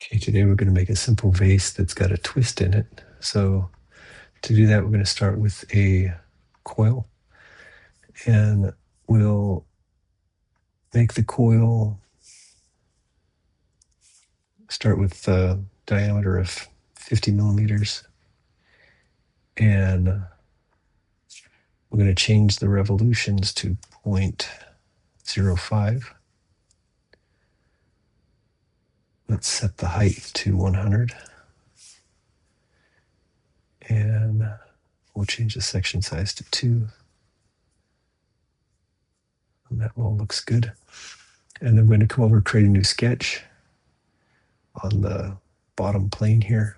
Okay, today we're going to make a simple vase that's got a twist in it. So to do that, we're going to start with a coil, and we'll make the coil start with a diameter of 50 millimeters, and we're going to change the revolutions to 0.05. Let's set the height to 100, and we'll change the section size to 2. And that all looks good. And then we're going to come over and create a new sketch on the bottom plane here.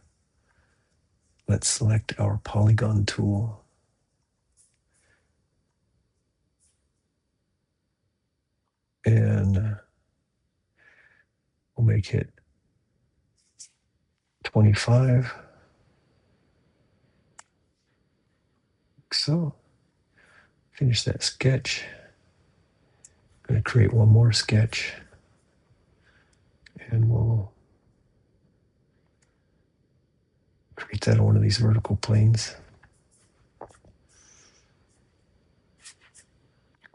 Let's select our polygon tool. And we'll make it 25. Like so. Finish that sketch. I'm going to create one more sketch. And we'll create that on one of these vertical planes.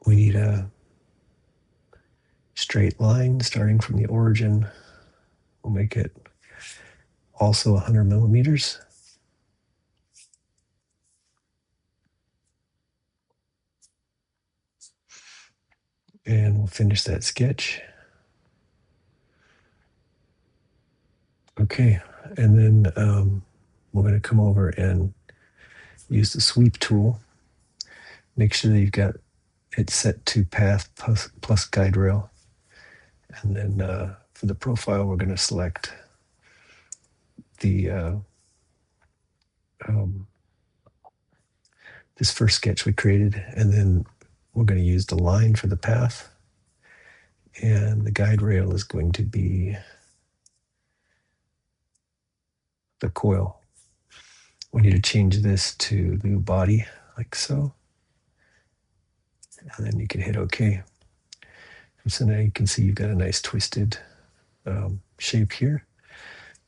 We need a straight line starting from the origin. We'll make it also 100 millimeters. And we'll finish that sketch. Okay, and then we're going to come over and use the sweep tool. Make sure that you've got it set to path plus guide rail. And then for the profile, we're going to select the this first sketch we created, and then we're going to use the line for the path, and the guide rail is going to be the coil. We need to change this to new body, like so, and then you can hit OK. And so now you can see you've got a nice twisted shape here.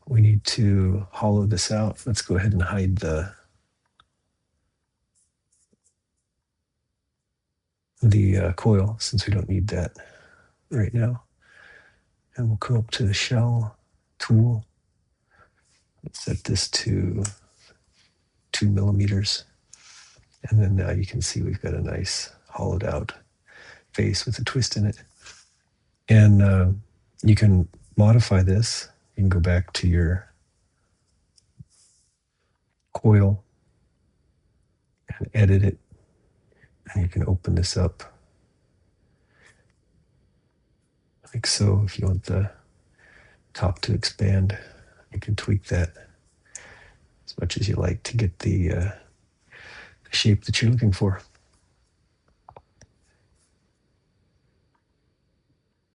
We need to hollow this out. Let's go ahead and hide the coil, since we don't need that right now. And we'll come up to the shell tool. Let's set this to 2 millimeters. And then now you can see we've got a nice hollowed out face with a twist in it. And you can modify this. You can go back to your coil and edit it. And you can open this up like so. If you want the top to expand, you can tweak that as much as you like to get the shape that you're looking for.